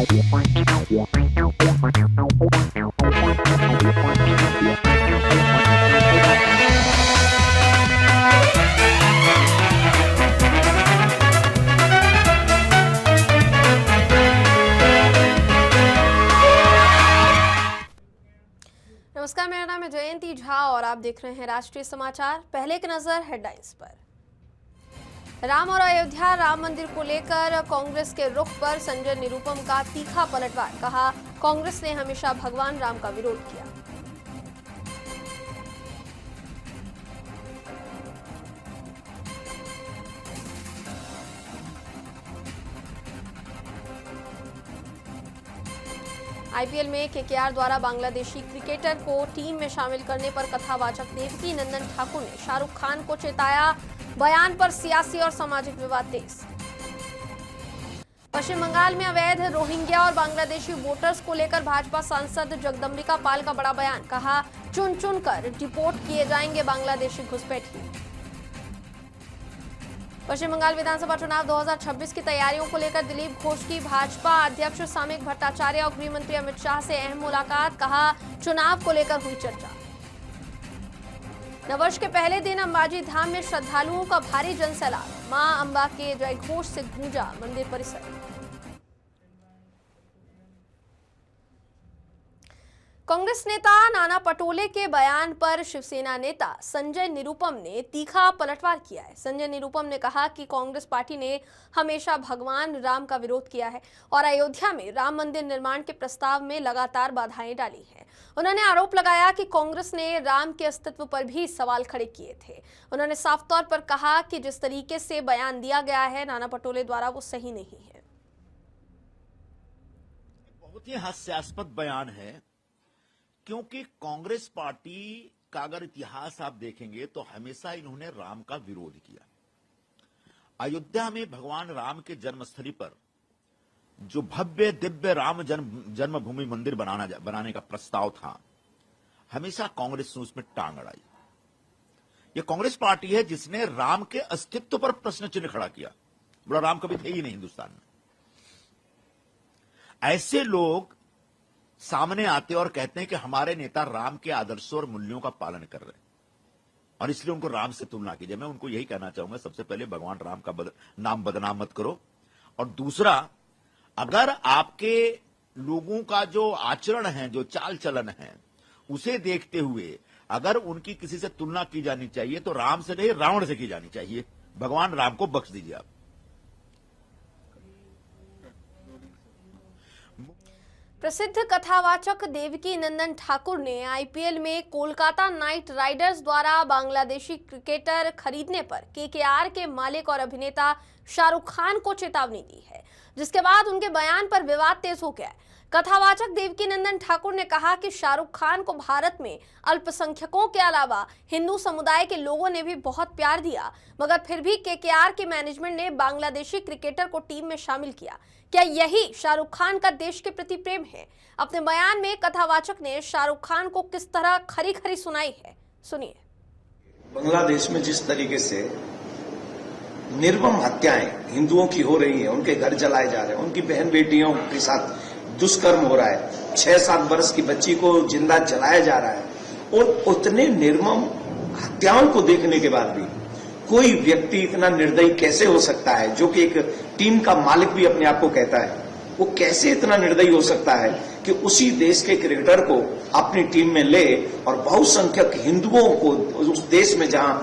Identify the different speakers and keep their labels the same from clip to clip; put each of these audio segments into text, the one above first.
Speaker 1: नमस्कार, मेरा नाम है जयंती झा और आप देख रहे हैं राष्ट्रीय समाचार। पहले एक नजर हेडलाइंस पर। राम और अयोध्या राम मंदिर को लेकर कांग्रेस के रुख पर संजय निरुपम का तीखा पलटवार। कहा, कांग्रेस ने हमेशा भगवान राम का विरोध किया। आईपीएल में केकेआर द्वारा बांग्लादेशी क्रिकेटर को टीम में शामिल करने पर कथावाचक देवकी नंदन ठाकुर ने शाहरुख खान को चेताया। बयान पर सियासी और सामाजिक विवाद तेज। पश्चिम बंगाल में अवैध रोहिंग्या और बांग्लादेशी वोटर्स को लेकर भाजपा सांसद जगदम्बिका पाल का बड़ा बयान। कहा, चुन चुन कर डिपोर्ट किए जाएंगे बांग्लादेशी घुसपैठिए। पश्चिम बंगाल विधानसभा चुनाव 2026 की तैयारियों को लेकर दिलीप घोष की भाजपा अध्यक्ष सामयिक भट्टाचार्य और गृह मंत्री अमित शाह से अहम मुलाकात। कहा, चुनाव को लेकर हुई चर्चा। नववर्ष के पहले दिन अंबाजी धाम में श्रद्धालुओं का भारी जनसैलाब। मां अंबा के जयघोष से गूंजा मंदिर परिसर। कांग्रेस नेता नाना पटोले के बयान पर शिवसेना नेता संजय निरुपम ने तीखा पलटवार किया है। संजय निरुपम ने कहा कि कांग्रेस पार्टी ने हमेशा भगवान राम का विरोध किया है और अयोध्या में राम मंदिर निर्माण के प्रस्ताव में लगातार बाधाएं डाली हैं। उन्होंने आरोप लगाया कि कांग्रेस ने राम के अस्तित्व पर भी सवाल खड़े किए थे। उन्होंने साफ तौर पर कहा कि जिस तरीके से बयान दिया गया है नाना पटोले द्वारा, वो सही नहीं है।
Speaker 2: बहुत ही हास्यास्पद बयान है, क्योंकि कांग्रेस पार्टी का अगर इतिहास आप देखेंगे तो हमेशा इन्होंने राम का विरोध किया। अयोध्या में भगवान राम के जन्मस्थली पर जो भव्य दिव्य राम जन्मभूमि मंदिर बनाने का प्रस्ताव था, हमेशा कांग्रेस ने उसमें टांग अड़ाई। यह कांग्रेस पार्टी है जिसने राम के अस्तित्व पर प्रश्न चिन्ह खड़ा किया। बोला, राम कभी थे ही नहीं हिंदुस्तान में। ऐसे लोग सामने आते और कहते हैं कि हमारे नेता राम के आदर्शों और मूल्यों का पालन कर रहे हैं और इसलिए उनको राम से तुलना कीजिए। मैं उनको यही कहना चाहूंगा, सबसे पहले भगवान राम का नाम बदनाम मत करो, और दूसरा, अगर आपके लोगों का जो आचरण है, जो चाल चलन है, उसे देखते हुए अगर उनकी किसी से तुलना की जानी चाहिए तो राम से नहीं, रावण से की जानी चाहिए। भगवान राम को बख्श दीजिए आप।
Speaker 1: प्रसिद्ध कथावाचक देवकी नंदन ठाकुर ने आईपीएल में कोलकाता नाइट राइडर्स द्वारा बांग्लादेशी क्रिकेटर खरीदने पर केकेआर के मालिक और अभिनेता शाहरुख खान को चेतावनी दी है, जिसके बाद उनके बयान पर विवाद तेज हो गया है। कथावाचक देवकी नंदन ठाकुर ने कहा कि शाहरुख खान को भारत में अल्पसंख्यकों के अलावा हिंदू समुदाय के लोगों ने भी बहुत प्यार दिया, मगर फिर भी केकेआर के मैनेजमेंट ने बांग्लादेशी क्रिकेटर को टीम में शामिल किया। क्या यही शाहरुख खान का देश के प्रति प्रेम है? अपने बयान में कथावाचक ने शाहरुख खान को किस तरह खरी खरी सुनाई है, सुनिए।
Speaker 3: बांग्लादेश में जिस तरीके से निर्मम हत्याएं हिंदुओं की हो रही है, उनके घर जलाए जा रहे हैं, उनकी बहन बेटियों के साथ दुष्कर्म हो रहा है, 6-7 वर्ष की बच्ची को जिंदा जलाया जा रहा है, और उतने निर्मम हत्याओं को देखने के बाद भी कोई व्यक्ति इतना निर्दयी कैसे हो सकता है, जो कि एक टीम का मालिक भी अपने आप को कहता है, वो कैसे इतना निर्दयी हो सकता है कि उसी देश के क्रिकेटर को अपनी टीम में ले और बहुसंख्यक हिंदुओं को उस देश में जहां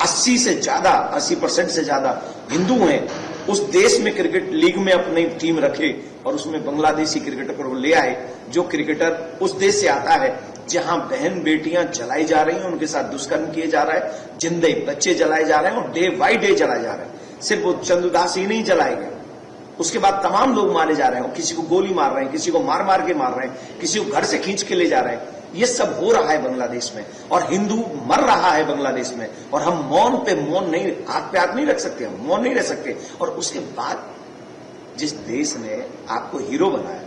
Speaker 3: 80% से ज्यादा हिंदू हैं, उस देश में क्रिकेट लीग में अपनी टीम रखे और उसमें बांग्लादेशी क्रिकेटर को ले आए, जो क्रिकेटर उस देश से आता है जहां बहन बेटियां जलाई जा रही हैं, उनके साथ दुष्कर्म किए जा रहा है, जिंदे बच्चे जलाए जा रहे हैं और डे बाई डे जलाए जा रहे हैं। सिर्फ वो चंद्रदास ही नहीं जलाए गए, उसके बाद तमाम लोग मारे जा रहे हैं, किसी को गोली मार रहे हैं, किसी को मार मार के मार रहे हैं, किसी को घर से खींच के ले जा रहे हैं। ये सब हो रहा है बांग्लादेश में और हिंदू मर रहा है बांग्लादेश में, और हम मौन पे मौन नहीं, हाथ पे हाथ नहीं रख सकते, हम मौन नहीं रह सकते। और उसके बाद जिस देश ने आपको हीरो बनाया,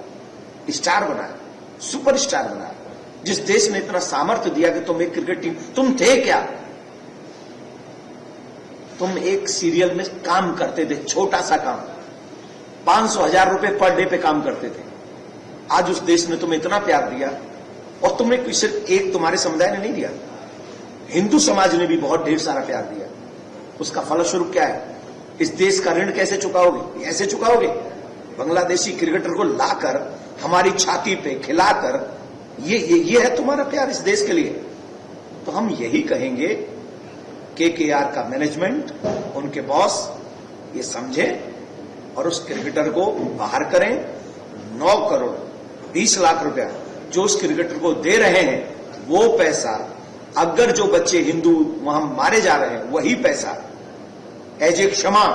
Speaker 3: स्टार बनाया, सुपरस्टार बनाया, जिस देश ने इतना सामर्थ्य दिया कि तुम एक क्रिकेट टीम, तुम थे क्या? तुम एक सीरियल में काम करते थे, छोटा सा काम, 500,000 रुपए पर डे पे काम करते थे। आज उस देश ने तुम्हें इतना प्यार दिया, और तुमने सिर्फ एक तुम्हारे समुदाय ने नहीं दिया, हिंदू समाज ने भी बहुत ढेर सारा प्यार दिया। उसका फलस्वरूप क्या है? इस देश का ऋण कैसे चुकाओगे? ऐसे चुकाओगे, बांग्लादेशी क्रिकेटर को लाकर हमारी छाती पे खिलाकर। ये है तुम्हारा प्यार इस देश के लिए। तो हम यही कहेंगे, केकेआर का मैनेजमेंट, उनके बॉस ये समझे और उस क्रिकेटर को बाहर करें। 9 करोड़ 20 लाख रुपया जो उस क्रिकेटर को दे रहे हैं, वो पैसा अगर जो बच्चे हिंदू वहां मारे जा रहे हैं, वही पैसा एज ए क्षमा,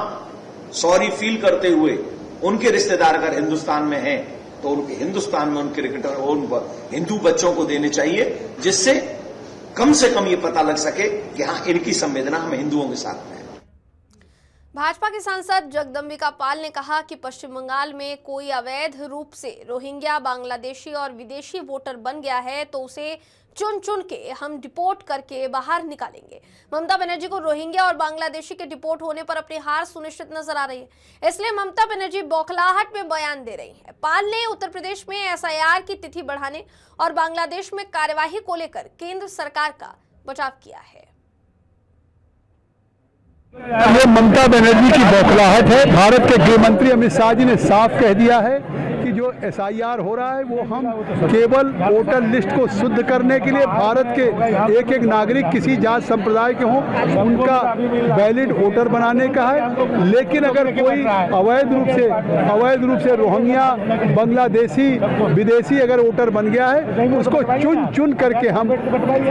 Speaker 3: सॉरी फील करते हुए उनके रिश्तेदार अगर हिंदुस्तान में हैं, तो उनके हिंदुस्तान में उन क्रिकेटर उन हिंदू बच्चों को देने चाहिए, जिससे कम से कम ये पता लग सके कि हाँ, इनकी संवेदना हम हिंदुओं के साथ में है।
Speaker 1: भाजपा के सांसद जगदम्बिका पाल ने कहा कि पश्चिम बंगाल में कोई अवैध रूप से रोहिंग्या, बांग्लादेशी और विदेशी वोटर बन गया है तो उसे चुन चुन के हम डिपोर्ट करके बाहर निकालेंगे। ममता बनर्जी को रोहिंग्या और बांग्लादेशी के डिपोर्ट होने पर अपनी हार सुनिश्चित नजर आ रही है, इसलिए ममता बनर्जी बौखलाहट में बयान दे रही है। पाल ने उत्तर प्रदेश में एसआईआर की तिथि बढ़ाने और बांग्लादेश में कार्यवाही को लेकर केंद्र सरकार का बचाव किया है।
Speaker 4: ये ममता बनर्जी की बौखलाहट है। भारत के गृह मंत्री अमित शाह जी ने साफ कह दिया है कि जो एसआईआर हो रहा है वो हम केवल वोटर लिस्ट को शुद्ध करने के लिए, भारत के एक एक नागरिक किसी जात संप्रदाय के हों उनका वैलिड वोटर बनाने का है। लेकिन अगर कोई अवैध रूप से रोहिंग्या, बांग्लादेशी, विदेशी अगर वोटर बन गया है, उसको चुन चुन करके हम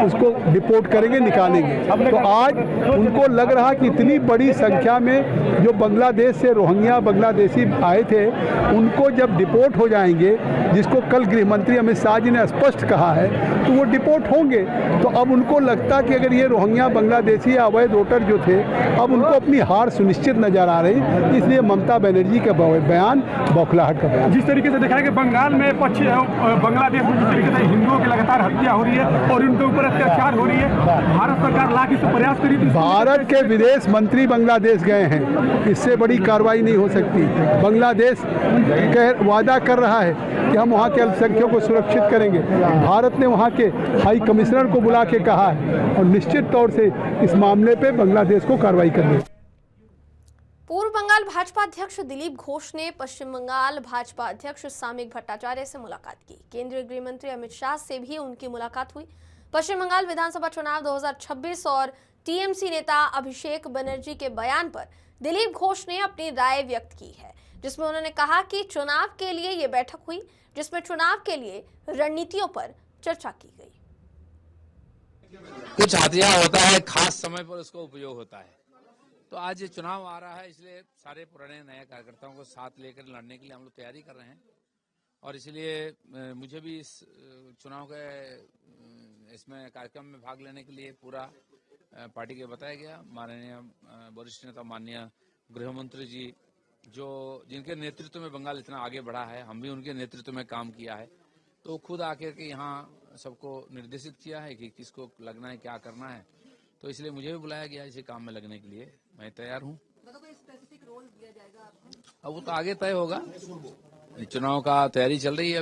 Speaker 4: उसको डिपोर्ट करेंगे, निकालेंगे। तो आज उनको लग रहा कि इतनी बड़ी संख्या में जो बांग्लादेश से रोहिंग्या, बांग्लादेशी आए थे, उनको जब डिपोर्ट हो जाएंगे, जिसको कल गृह मंत्री अमित शाह जी ने स्पष्ट कहा है, तो वो डिपोर्ट होंगे। तो अब उनको लगता कि अगर ये रोहिंग्या, बांग्लादेशी या अवैध वोटर जो थे, अब उनको अपनी हार सुनिश्चित नजर आ रही। इसलिए ममता बनर्जी का बयान बौखलाहट का बयान।
Speaker 5: जिस तरीके से देखा है कि बंगाल में बांग्लादेश में जिस तरीके से हिंदुओं की लगातार हत्या हो रही है और उनके ऊपर अत्याचार हो रही है, भारत सरकार लाख इस प्रयास करी थी।
Speaker 4: भारत के विदेश मंत्री बांग्लादेश गए हैं, इससे बड़ी कार्रवाई नहीं हो सकती। बांग्लादेश वादा कर रहा है कि हम वहाँ के अल्पसंख्यकों को सुरक्षित करेंगे। भारत ने वहाँ के हाई कमिश्नर को बुला के कहा है और निश्चित तौर से इस मामले पे बांग्लादेश को कार्रवाई करनी।
Speaker 1: पूर्व बंगाल भाजपा अध्यक्ष दिलीप घोष ने पश्चिम बंगाल भाजपा अध्यक्ष सामिक भट्टाचार्य से मुलाकात की। केंद्रीय गृह मंत्री अमित शाह से भी उनकी मुलाकात हुई। पश्चिम बंगाल विधानसभा चुनाव 2026 और टीएमसी नेता अभिषेक बनर्जी के बयान पर दिलीप घोष ने अपनी राय व्यक्त की है, जिसमें उन्होंने कहा कि चुनाव के लिए ये बैठक हुई, जिसमें चुनाव के लिए रणनीतियों पर चर्चा की गई।
Speaker 6: कुछ हथियार होता है, खास समय पर उसका उपयोग होता है। तो आज ये चुनाव आ रहा है, इसलिए सारे पुराने नए कार्यकर्ताओं को साथ लेकर लड़ने के लिए हम लोग तैयारी कर रहे हैं। और इसलिए मुझे भी इस चुनाव के इसमें कार्यक्रम में भाग लेने के लिए पूरा पार्टी के बताया गया। माननीय वरिष्ठ नेता माननीय गृह मंत्री जी जिनके नेतृत्व में बंगाल इतना आगे बढ़ा है, हम भी उनके नेतृत्व में काम किया है, तो खुद आकर के यहाँ सबको निर्देशित किया है कि किसको लगना है, क्या करना है। तो इसलिए मुझे भी बुलाया गया इसी काम में लगने के लिए। मैं तैयार हूँ। अब वो तो आगे तय होगा। चुनाव का तैयारी चल रही है,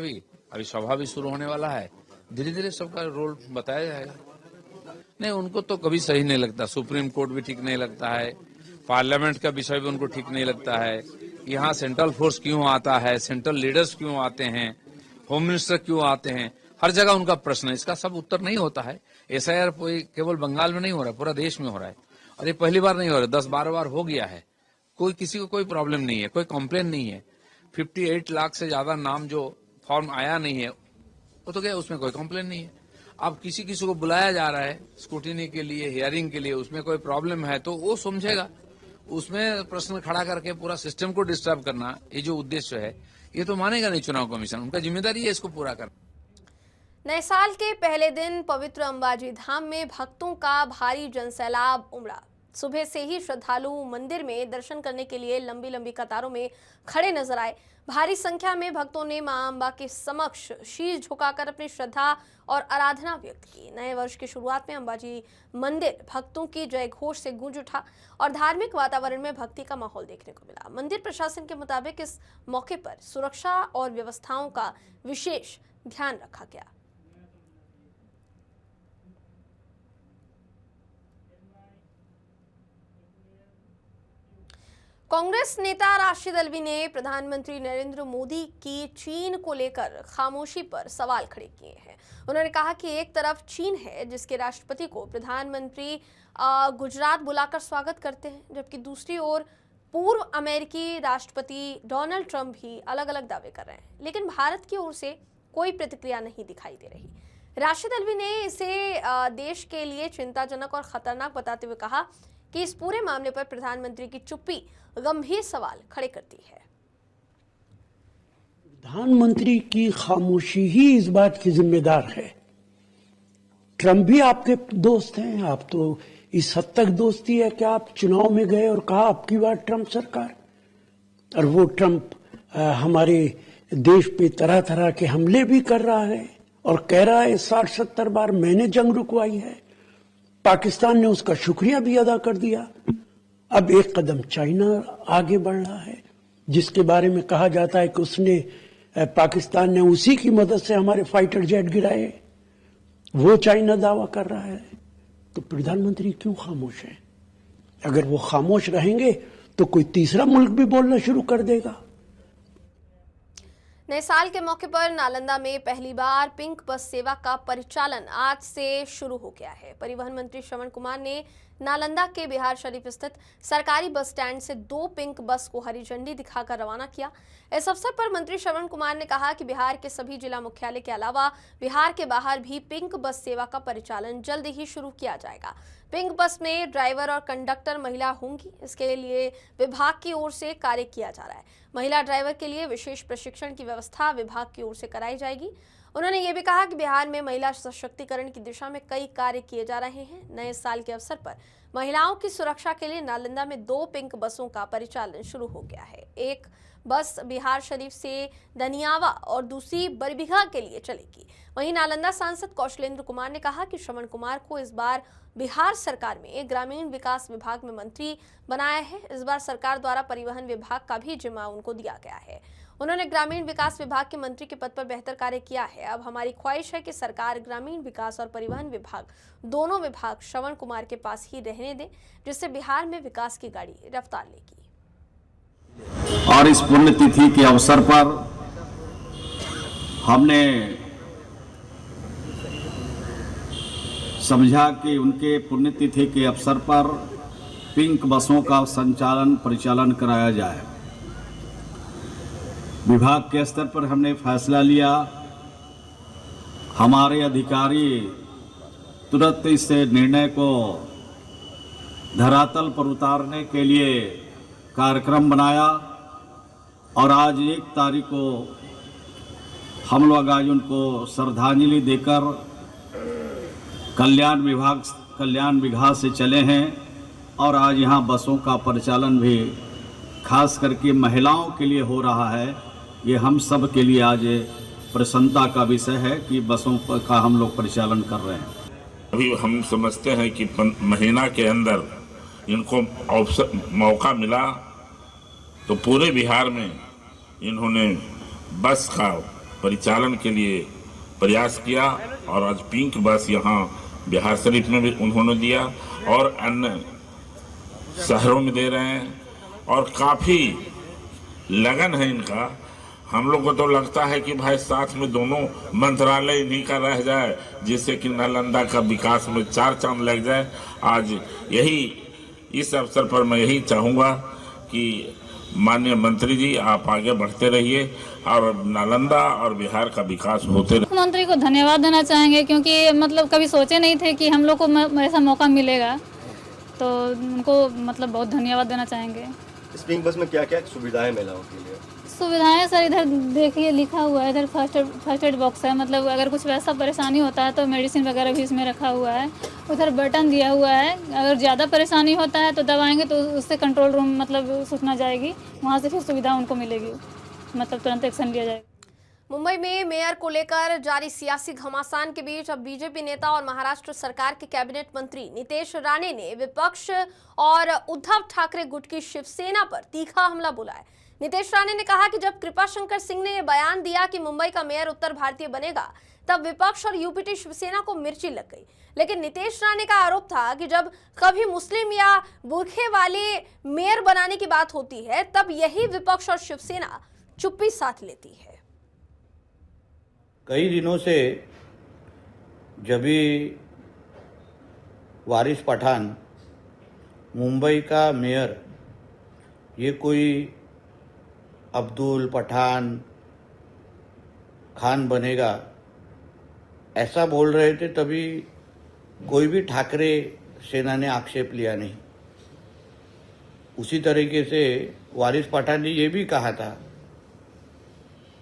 Speaker 6: अभी सभा भी शुरू होने वाला है। धीरे धीरे सबका रोल बताया जाएगा। नहीं, उनको तो कभी सही नहीं लगता। सुप्रीम कोर्ट भी ठीक नहीं लगता है, पार्लियामेंट का विषय भी उनको ठीक नहीं लगता है। यहाँ सेंट्रल फोर्स क्यों आता है, सेंट्रल लीडर्स क्यों आते हैं, होम मिनिस्टर क्यों आते हैं, हर जगह उनका प्रश्न है। इसका सब उत्तर नहीं होता है। एसआईआर केवल बंगाल में नहीं हो रहा है, पूरा देश में हो रहा है। और ये पहली बार नहीं हो रहा है, 10-12 बार हो गया है। किसी को कोई प्रॉब्लम नहीं है, कोई कंप्लेन नहीं है। 58 लाख से ज्यादा नाम जो फॉर्म आया नहीं है, वो तो क्या, उसमें कोई कंप्लेन नहीं है। अब किसी को बुलाया जा रहा है स्क्रूटिनी के लिए, हियरिंग के लिए, उसमें कोई प्रॉब्लम है तो वो समझेगा। उसमें प्रश्न खड़ा करके पूरा सिस्टम को डिस्टर्ब करना, ये जो उद्देश्य है, ये तो मानेगा नहीं चुनाव कमीशन। उनका जिम्मेदारी है इसको पूरा करना।
Speaker 1: नए साल के पहले दिन पवित्र अंबाजी धाम में भक्तों का भारी जनसैलाब उमड़ा। सुबह से ही श्रद्धालु मंदिर में दर्शन करने के लिए लंबी लंबी कतारों में खड़े नजर आए। भारी संख्या में भक्तों ने मां अंबा के समक्ष शीश झुकाकर अपनी श्रद्धा और आराधना व्यक्त की। नए वर्ष की शुरुआत में अंबाजी मंदिर भक्तों की जय घोष से गूंज उठा और धार्मिक वातावरण में भक्ति का माहौल देखने को मिला। मंदिर प्रशासन के मुताबिक इस मौके पर सुरक्षा और व्यवस्थाओं का विशेष ध्यान रखा गया। कांग्रेस नेता राशिद अल्वी ने प्रधानमंत्री नरेंद्र मोदी की चीन को लेकर खामोशी पर सवाल खड़े किए हैं। उन्होंने कहा कि एक तरफ चीन है जिसके राष्ट्रपति को प्रधानमंत्री गुजरात बुलाकर स्वागत करते हैं, जबकि दूसरी ओर पूर्व अमेरिकी राष्ट्रपति डोनाल्ड ट्रंप भी अलग अलग दावे कर रहे हैं, लेकिन भारत की ओर से कोई प्रतिक्रिया नहीं दिखाई दे रही। राशिद अल्वी ने इसे देश के लिए चिंताजनक और खतरनाक बताते हुए कहा कि इस पूरे मामले पर प्रधानमंत्री की चुप्पी गंभीर सवाल खड़े करती है।
Speaker 7: प्रधानमंत्री की खामोशी ही इस बात की जिम्मेदार है। ट्रंप भी आपके दोस्त हैं, आप तो इस हद तक दोस्ती है कि आप चुनाव में गए और कहा आपकी बार ट्रंप सरकार, और वो ट्रंप हमारे देश पे तरह तरह के हमले भी कर रहा है और कह रहा है 60-70 बार मैंने जंग रुकवाई है। पाकिस्तान ने उसका शुक्रिया भी अदा कर दिया। अब एक कदम चाइना आगे बढ़ रहा है, जिसके बारे में कहा जाता है कि उसने पाकिस्तान ने उसी की मदद से हमारे फाइटर जेट गिराए, वो चाइना दावा कर रहा है। तो प्रधानमंत्री क्यों खामोश है? अगर वो खामोश रहेंगे तो कोई तीसरा मुल्क भी बोलना शुरू कर देगा।
Speaker 1: नए साल के मौके पर नालंदा में पहली बार पिंक बस सेवा का परिचालन आज से शुरू हो गया है। परिवहन मंत्री श्रवण कुमार ने नालंदा के बिहार शरीफ स्थित सरकारी बस स्टैंड से 2 पिंक बस को हरी झंडी दिखाकर रवाना किया। इस अवसर पर मंत्री श्रवण कुमार ने कहा कि बिहार के सभी जिला मुख्यालय के अलावा बिहार के बाहर भी पिंक बस सेवा का परिचालन जल्द ही शुरू किया जाएगा। पिंक बस में ड्राइवर और कंडक्टर महिला होंगी। इसके लिए विभाग की ओर से कार्य किया जा रहा है। महिला ड्राइवर के लिए विशेष प्रशिक्षण की व्यवस्था विभाग की ओर से कराई जाएगी। उन्होंने ये भी कहा कि बिहार में महिला सशक्तिकरण की दिशा में कई कार्य किए जा रहे हैं। नए साल के अवसर पर महिलाओं की सुरक्षा के लिए नालंदा में 2 पिंक बसों का परिचालन शुरू हो गया है। एक बस बिहार शरीफ से दनियावा और दूसरी बरबीघा के लिए चलेगी। वहीं नालंदा सांसद कौशलेंद्र कुमार ने कहा कि श्रवण कुमार को इस बार बिहार सरकार में ग्रामीण विकास विभाग में मंत्री बनाया है। इस बार सरकार द्वारा परिवहन विभाग का भी जिम्मा उनको दिया गया है। उन्होंने ग्रामीण विकास विभाग के मंत्री के पद पर बेहतर कार्य किया है। अब हमारी ख्वाहिश है कि सरकार ग्रामीण विकास और परिवहन विभाग दोनों विभाग श्रवण कुमार के पास ही रहने दे, जिससे बिहार में विकास की गाड़ी रफ्तार लेगी।
Speaker 8: और इस पुण्यतिथि के अवसर पर हमने समझा कि उनके पुण्यतिथि के अवसर पर पिंक बसों का परिचालन कराया जाए। विभाग के स्तर पर हमने फैसला लिया। हमारे अधिकारी तुरंत इस निर्णय को धरातल पर उतारने के लिए कार्यक्रम बनाया और आज 1 तारीख को हम लोग आज उनको श्रद्धांजलि देकर कल्याण विभाग से चले हैं और आज यहाँ बसों का परिचालन भी खास करके महिलाओं के लिए हो रहा है। ये हम सब के लिए आज प्रसन्नता का विषय है कि बसों का हम लोग परिचालन कर रहे हैं।
Speaker 9: अभी हम समझते हैं कि महीना के अंदर इनको मौका मिला तो पूरे बिहार में इन्होंने बस का परिचालन के लिए प्रयास किया और आज पिंक बस यहाँ बिहार शरीफ में भी उन्होंने दिया और अन्य शहरों में दे रहे हैं और काफ़ी लगन है इनका। हम लोग को तो लगता है कि भाई साथ में दोनों मंत्रालय इन्हीं का रह जाए, जिससे कि नालंदा का विकास में 4 चांद लग जाए। आज यही इस अवसर पर मैं यही चाहूँगा कि माननीय मंत्री जी आप आगे बढ़ते रहिए और नालंदा और बिहार का विकास होते रहे।
Speaker 10: मुख्यमंत्री को धन्यवाद देना चाहेंगे क्योंकि मतलब कभी सोचे नहीं थे कि हम लोग को ऐसा मौका मिलेगा, तो उनको मतलब बहुत धन्यवाद देना चाहेंगे।
Speaker 11: इस पिंक बस में क्या क्या सुविधाएं महिलाओं के लिए?
Speaker 10: सुविधाएं सर इधर देखिए लिखा हुआ है, इधर फर्स्ट एड बॉक्स है, मतलब अगर कुछ वैसा परेशानी होता है तो मेडिसिन वगैरह भी इसमें रखा हुआ है। उधर बटन दिया हुआ है, अगर ज़्यादा परेशानी होता है तो दबाएंगे तो उससे कंट्रोल रूम मतलब सूचना जाएगी, वहाँ से फिर सुविधा उनको मिलेगी, मतलब तुरंत एक्शन लिया जाएगा।
Speaker 1: मुंबई में मेयर को लेकर जारी सियासी घमासान के बीच अब बीजेपी नेता और महाराष्ट्र सरकार के कैबिनेट मंत्री नितेश राणे ने विपक्ष और उद्धव ठाकरे गुट की शिवसेना पर तीखा हमला बोला है। नितेश राणे ने कहा कि जब कृपाशंकर सिंह ने यह बयान दिया कि मुंबई का मेयर उत्तर भारतीय बनेगा, तब विपक्ष और यूपीटी शिवसेना को मिर्ची लग गई। लेकिन नितेश राणे का आरोप था कि जब कभी मुस्लिम या बुरखे वाले मेयर बनाने की बात होती है, तब यही विपक्ष और शिवसेना चुप्पी साध लेती है।
Speaker 11: कई दिनों से जब भी वारिस पठान मुंबई का मेयर, ये कोई अब्दुल पठान खान बनेगा ऐसा बोल रहे थे, तभी कोई भी ठाकरे सेना ने आक्षेप लिया नहीं। उसी तरीके से वारिस पठान ने ये भी कहा था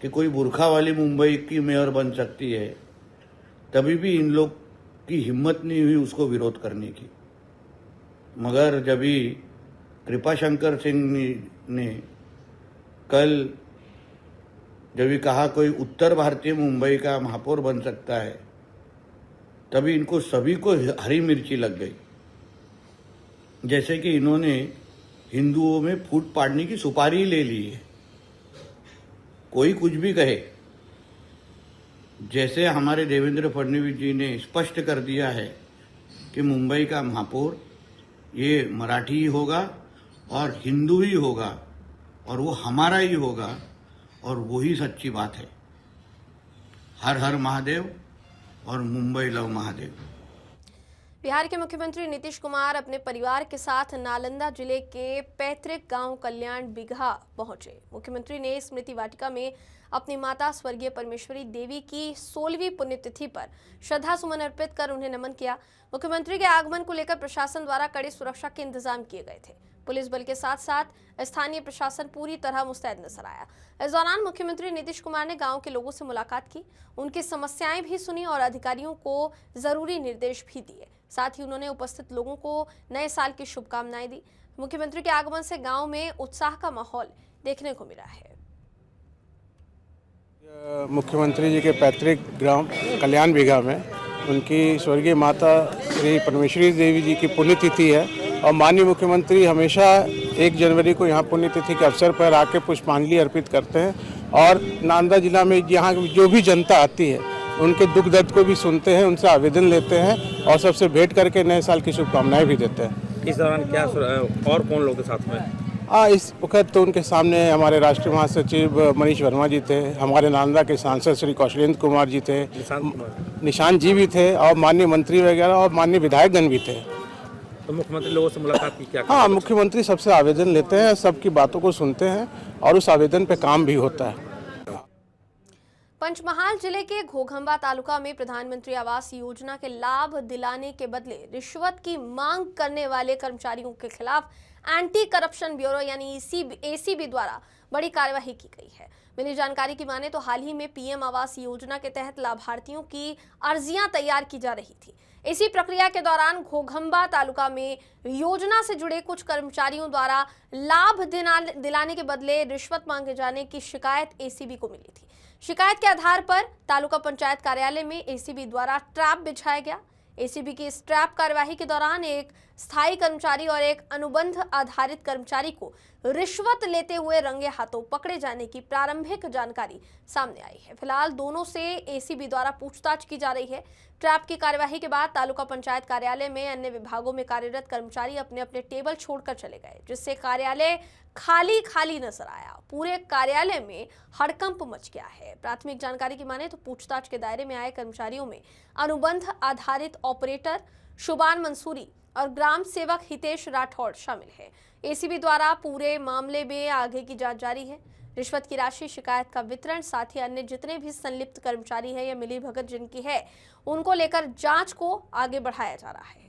Speaker 11: कि कोई बुरखा वाली मुंबई की मेयर बन सकती है, तभी भी इन लोग की हिम्मत नहीं हुई उसको विरोध करने की। मगर जब भी कृपाशंकर सिंह ने कल जब भी कहा कोई उत्तर भारतीय मुंबई का महापौर बन सकता है, तभी इनको सभी को हरी मिर्ची लग गई। जैसे कि इन्होंने हिंदुओं में फूट पाड़ने की सुपारी ले ली है। कोई कुछ भी कहे, जैसे हमारे देवेंद्र फडणवीस जी ने स्पष्ट कर दिया है कि मुंबई का महापौर ये मराठी ही होगा और हिंदू ही होगा और वो हमारा ही होगा, और वही सच्ची बात है। हर हर महादेव और मुंबई लव महादेव।
Speaker 1: बिहार के मुख्यमंत्री नीतीश कुमार अपने परिवार के साथ नालंदा जिले के पैतृक गांव कल्याण बिगहा पहुंचे। मुख्यमंत्री ने स्मृति वाटिका में अपनी माता स्वर्गीय परमेश्वरी देवी की 16वीं पुण्यतिथि पर श्रद्धा सुमन अर्पित कर उन्हें नमन किया। मुख्यमंत्री के आगमन को लेकर प्रशासन द्वारा कड़ी सुरक्षा के इंतजाम किए गए थे। पुलिस बल के साथ साथ स्थानीय प्रशासन पूरी तरह मुस्तैद नजर आया। इस दौरान मुख्यमंत्री नीतीश कुमार ने गांव के लोगों से मुलाकात की, उनकी समस्याएं भी सुनी और अधिकारियों को जरूरी निर्देश भी दिए। साथ ही उन्होंने उपस्थित लोगों को नए साल की शुभकामनाएं दी। मुख्यमंत्री के आगमन से गांव में उत्साह का माहौल देखने को मिला है।
Speaker 5: मुख्यमंत्री जी के पैतृक ग्राम कल्याण बिगहा में उनकी स्वर्गीय माता श्री परमेश्वरी देवी जी की पुण्यतिथि है और माननीय मुख्यमंत्री हमेशा 1 जनवरी को यहाँ पुण्यतिथि के अवसर पर आके पुष्पांजलि अर्पित करते हैं और नालंदा जिला में यहाँ जो भी जनता आती है उनके दुख दर्द को भी सुनते हैं, उनसे आवेदन लेते हैं और सबसे भेंट करके नए साल की शुभकामनाएं भी देते हैं।
Speaker 12: इस दौरान क्या और कौन लोग के साथ में?
Speaker 5: इस वक्त तो उनके सामने हमारे राष्ट्रीय महासचिव मनीष वर्मा जी थे, हमारे नालंदा के सांसद श्री कौशलेंद्र कुमार जी थे, निशांत जी भी थे और माननीय मंत्री वगैरह और माननीय विधायकगण भी थे।
Speaker 12: तो मुख्यमंत्री लोगों से मुलाकात की क्या?
Speaker 5: हाँ, मुख्यमंत्री सबसे आवेदन लेते हैं, सबकी बातों को सुनते हैं और उस आवेदन पे काम भी होता है।
Speaker 1: पंचमहाल जिले के घोघंबा तालुका में प्रधानमंत्री आवास योजना के लाभ दिलाने के बदले रिश्वत की मांग करने वाले कर्मचारियों के खिलाफ एंटी करप्शन ब्यूरो यानी एसीबी द्वारा बड़ी कार्यवाही की गई है। मिली जानकारी की माने तो हाल ही में पीएम आवास योजना के तहत लाभार्थियों की अर्जियां तैयार की जा रही थी। इसी प्रक्रिया के दौरान घोघंबा तालुका में योजना से जुड़े कुछ कर्मचारियों द्वारा लाभ दिलाने के बदले रिश्वत मांगे जाने की शिकायत एसीबी को मिली थी। शिकायत के आधार पर तालुका पंचायत कार्यालय में एसीबी द्वारा ट्रैप बिछाया गया। एसीबी की इस ट्रैप कार्यवाही के दौरान एक स्थायी कर्मचारी और एक अनुबंध आधारित कर्मचारी को रिश्वत लेते हुए रंगे हाथों पकड़े जाने की प्रारंभिक जानकारी सामने आई है। फिलहाल दोनों से एसीबी द्वारा पूछताछ की जा रही है। ट्रैप की कार्यवाही के बाद तालुका पंचायत कार्यालय में अन्य विभागों में कार्यरत कर्मचारी अपने अपने टेबल छोड़कर चले गए, जिससे कार्यालय खाली नजर आया। पूरे कार्यालय में हड़कंप मच गया है। प्राथमिक जानकारी की माने तो पूछताछ के दायरे में आए कर्मचारियों में अनुबंध आधारित ऑपरेटर शुबान मंसूरी और ग्राम सेवक हितेश राठौड़ शामिल है। एसीबी द्वारा पूरे मामले में आगे की जांच जारी है। रिश्वत की राशि, शिकायत का वितरण, साथ ही अन्य जितने भी संलिप्त कर्मचारी हैं या मिलीभगत जिनकी है, उनको लेकर जांच को आगे बढ़ाया जा रहा है।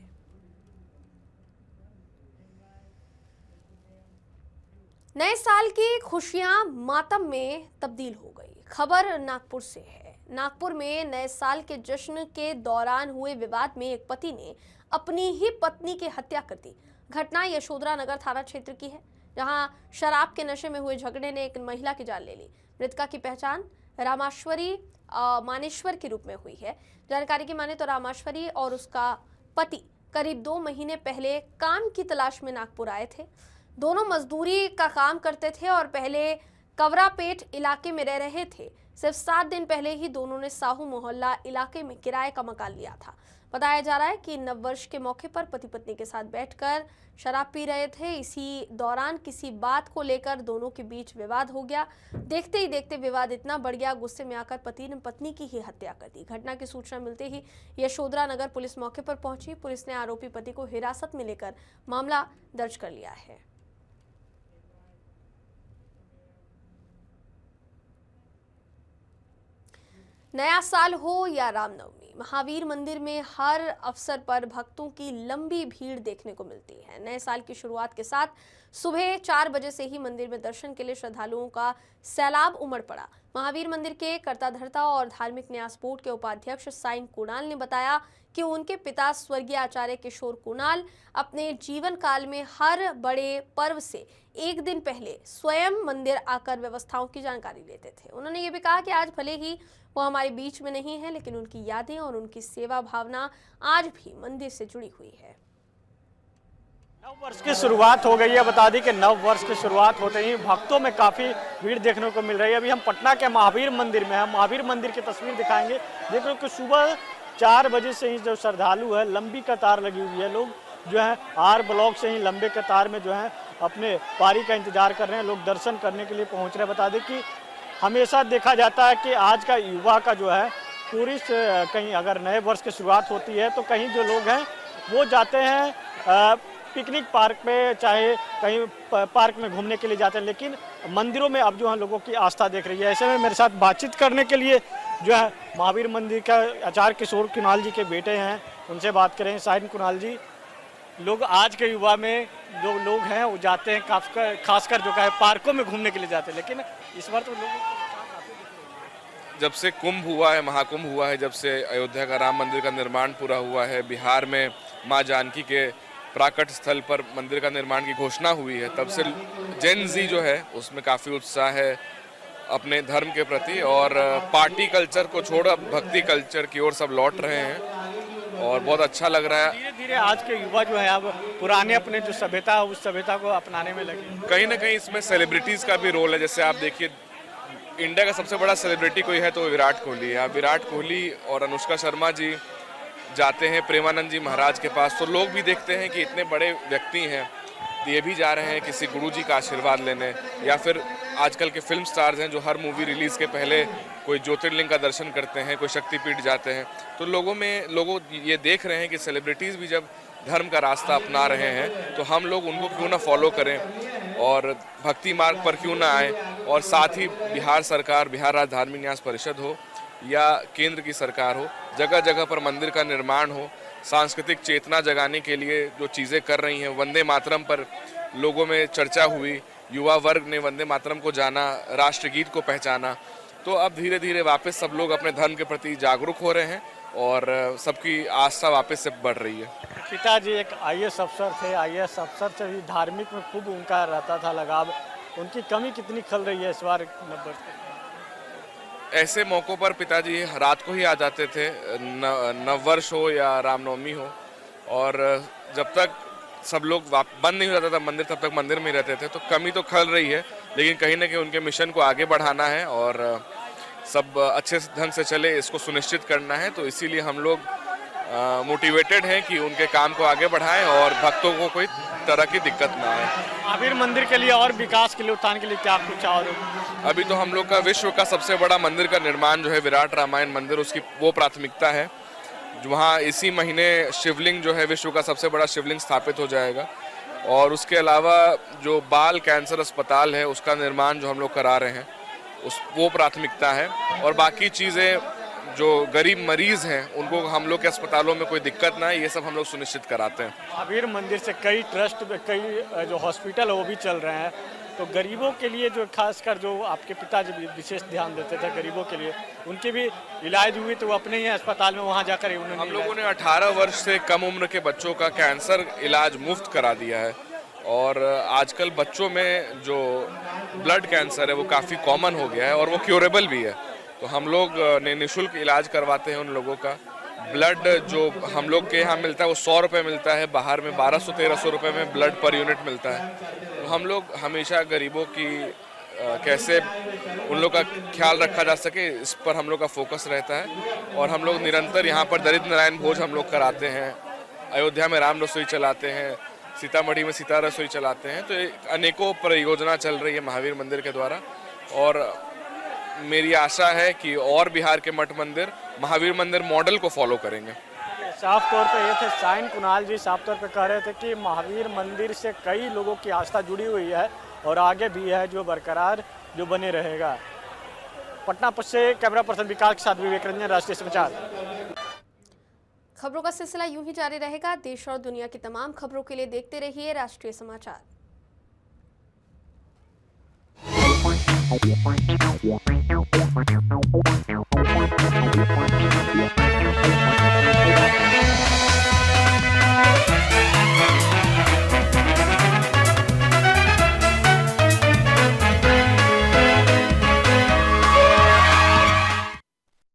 Speaker 1: नए साल की खुशियां मातम में तब्दील हो गई। खबर नागपुर से है। नागपुर में नए साल के जश्न के दौरान हुए विवाद में एक पति ने अपनी ही पत्नी की हत्या कर दी। घटना यशोधरा नगर थाना क्षेत्र की है, जहां शराब के नशे में हुए झगड़े ने एक महिला की जान ले ली। मृतका की पहचान रामेश्वरी मानेश्वर के रूप में हुई है। जानकारी की माने तो रामेश्वरी और उसका पति करीब 2 महीने पहले काम की तलाश में नागपुर आए थे। दोनों मजदूरी का काम करते थे और पहले कवरापेट इलाके में रह रहे थे। सिर्फ 7 दिन पहले ही दोनों ने साहू मोहल्ला इलाके में किराए का मकान लिया था। बताया जा रहा है कि नववर्ष के मौके पर पति पत्नी के साथ बैठकर शराब पी रहे थे। इसी दौरान किसी बात को लेकर दोनों के बीच विवाद हो गया। देखते ही देखते विवाद इतना बढ़ गया, गुस्से में आकर पति ने पत्नी की ही हत्या कर दी। घटना की सूचना मिलते ही यशोधरा नगर पुलिस मौके पर पहुंची। पुलिस ने आरोपी पति को हिरासत में लेकर मामला दर्ज कर लिया है। नया साल हो या रामनवमी, महावीर मंदिर में हर अवसर पर भक्तों की लंबी भीड़ देखने को मिलती है। नए साल की शुरुआत के साथ सुबह 4 बजे से ही मंदिर में दर्शन के लिए श्रद्धालुओं का सैलाब उमड़ पड़ा। महावीर मंदिर के कर्ताधर्ता और धार्मिक न्यास बोर्ड के उपाध्यक्ष साइन कुणाल ने बताया कि उनके पिता स्वर्गीय आचार्य किशोर कुणाल अपने जीवन काल में हर बड़े पर्व से एक दिन पहले स्वयं मंदिर आकर व्यवस्थाओं की जानकारी लेते थे। उन्होंने ये भी कहा कि आज भले ही वो हमारे बीच में नहीं है, लेकिन उनकी यादें और उनकी सेवा भावना आज भी मंदिर से जुड़ी हुई है।
Speaker 13: नव वर्ष की शुरुआत हो गई है। बता दी कि नव वर्ष की शुरुआत होते ही भक्तों में काफी भीड़ देखने को मिल रही है। अभी हम पटना के महावीर मंदिर में हैं। महावीर मंदिर की तस्वीर दिखाएंगे। देखो कि सुबह 4 बजे से ही जो श्रद्धालु है, लंबी कतार लगी हुई है। लोग जो है आर ब्लॉक से ही लंबे कतार में जो है अपने पारी का इंतजार कर रहे हैं। लोग दर्शन करने के लिए पहुंच रहे हैं। बता दें कि हमेशा देखा जाता है कि आज का युवा का जो है टूरिस्ट, कहीं अगर नए वर्ष की शुरुआत होती है तो कहीं जो लोग हैं वो जाते हैं पिकनिक पार्क पे, चाहे कहीं पार्क में घूमने के लिए जाते हैं, लेकिन मंदिरों में अब जो है लोगों की आस्था देख रही है। ऐसे में मेरे साथ बातचीत करने के लिए जो है महावीर मंदिर का आचार्य किशोर कुणाल जी के बेटे हैं, उनसे बात करें। साइन कुणाल जी, लोग आज के युवा में जो लोग हैं वो जाते हैं खासकर जो है पार्कों में घूमने के लिए जाते हैं, लेकिन इस बार तो लोगों
Speaker 14: जब से कुंभ हुआ है, महाकुंभ हुआ है, जब से अयोध्या का राम मंदिर का निर्माण पूरा हुआ है, बिहार में मां जानकी के प्राकट स्थल पर मंदिर का निर्माण की घोषणा हुई है, तब से जेन जी जो है उसमें काफ़ी उत्साह है अपने धर्म के प्रति, और पार्टी कल्चर को छोड़ अब भक्ति कल्चर की ओर सब लौट रहे हैं और बहुत अच्छा लग रहा है।
Speaker 13: धीरे धीरे आज के युवा जो है अब पुराने अपने जो सभ्यता है उस सभ्यता को अपनाने में लगे।
Speaker 14: कहीं ना कहीं इसमें सेलिब्रिटीज़ का भी रोल है। जैसे आप देखिए, इंडिया का सबसे बड़ा सेलिब्रिटी कोई है तो विराट कोहली है। विराट कोहली और अनुष्का शर्मा जी जाते हैं प्रेमानंद जी महाराज के पास, तो लोग भी देखते हैं कि इतने बड़े व्यक्ति हैं, ये भी जा रहे हैं किसी गुरु जी का आशीर्वाद लेने। या फिर आजकल के फिल्म स्टार्स हैं जो हर मूवी रिलीज़ के पहले कोई ज्योतिर्लिंग का दर्शन करते हैं, कोई शक्तिपीठ जाते हैं। तो लोग ये देख रहे हैं कि सेलिब्रिटीज़ भी जब धर्म का रास्ता अपना रहे हैं तो हम लोग उनको क्यों ना फॉलो करें और भक्ति मार्ग पर क्यों ना आए। और साथ ही बिहार सरकार, बिहार राज्य धार्मिक न्यास परिषद हो या केंद्र की सरकार हो, जगह जगह पर मंदिर का निर्माण हो, सांस्कृतिक चेतना जगाने के लिए जो चीज़ें कर रही हैं। वंदे मातरम पर लोगों में चर्चा हुई, युवा वर्ग ने वंदे मातरम को जाना, राष्ट्रगीत को पहचाना, तो अब धीरे धीरे वापस सब लोग अपने धर्म के प्रति जागरूक हो रहे हैं और सबकी आस्था वापस से बढ़ रही है।
Speaker 13: पिताजी एक IAS अफसर थे, IAS अफसर से भी धार्मिक में खूब उनका रहता था लगाव, उनकी कमी कितनी खल रही है इस बार?
Speaker 14: ऐसे मौक़ों पर पिताजी रात को ही आ जाते थे, नववर्ष हो या रामनवमी हो, और जब तक सब लोग बंद नहीं हो जाता था मंदिर तब तक मंदिर में ही रहते थे। तो कमी तो खल रही है, लेकिन कहीं ना कहीं उनके मिशन को आगे बढ़ाना है और सब अच्छे ढंग से चले इसको सुनिश्चित करना है। तो इसीलिए हम लोग मोटिवेटेड हैं कि उनके काम को आगे बढ़ाएं और भक्तों को कोई तरह की दिक्कत ना आए।
Speaker 13: महावीर मंदिर के लिए और विकास के लिए, उत्थान के लिए क्या कुछ और?
Speaker 14: अभी तो हम लोग का विश्व का सबसे बड़ा मंदिर का निर्माण जो है विराट रामायण मंदिर, उसकी वो प्राथमिकता है। वहाँ इसी महीने शिवलिंग जो है विश्व का सबसे बड़ा शिवलिंग स्थापित हो जाएगा, और उसके अलावा जो बाल कैंसर अस्पताल है उसका निर्माण जो हम लोग करा रहे हैं वो प्राथमिकता है। और बाकी चीज़ें जो गरीब मरीज हैं उनको हम लोग के अस्पतालों में कोई दिक्कत ना है, ये सब हम लोग सुनिश्चित कराते हैं।
Speaker 13: महावीर मंदिर से कई ट्रस्ट, कई जो हॉस्पिटल है वो भी चल रहे हैं, तो गरीबों के लिए जो खासकर जो आपके पिताजी भी विशेष ध्यान देते थे गरीबों के लिए, उनकी भी इलाज हुई तो वो अपने ही अस्पताल में वहाँ जाकर उन्होंने
Speaker 14: हम लोगों ने 18 वर्ष से कम उम्र के बच्चों का कैंसर इलाज मुफ्त करा दिया है और आजकल बच्चों में जो ब्लड कैंसर है वो काफ़ी कॉमन हो गया है और वो क्योरेबल भी है। तो हम लोग निःशुल्क इलाज करवाते हैं उन लोगों का। ब्लड जो हम लोग के यहाँ मिलता है वो 100 रुपये मिलता है, बाहर में 1200-1300 रुपये में ब्लड पर यूनिट मिलता है। तो हम लोग हमेशा गरीबों की कैसे उन लोग का ख्याल रखा जा सके इस पर हम लोग का फोकस रहता है और हम लोग निरंतर यहाँ पर दरिद्र नारायण भोज हम लोग कराते हैं, अयोध्या में राम रसोई चलाते हैं, सीतामढ़ी में सीता रसोई चलाते हैं। तो अनेकों परियोजना चल रही है महावीर मंदिर के द्वारा और मेरी आशा है कि और बिहार के मठ मंदिर महावीर मंदिर मॉडल को फॉलो करेंगे।
Speaker 13: साफ तौर पे ये थे साइन कुणाल जी, साफ तौर पे कह रहे थे कि महावीर मंदिर से कई लोगों की आस्था जुड़ी हुई है और आगे भी है जो बरकरार जो बने रहेगा। पटना से कैमरा पर्सन विकास के साथ विवेक रंजन, राष्ट्रीय समाचार।
Speaker 1: खबरों का सिलसिला यूं ही जारी रहेगा। देश और दुनिया की तमाम खबरों के लिए देखते रहिए राष्ट्रीय समाचार।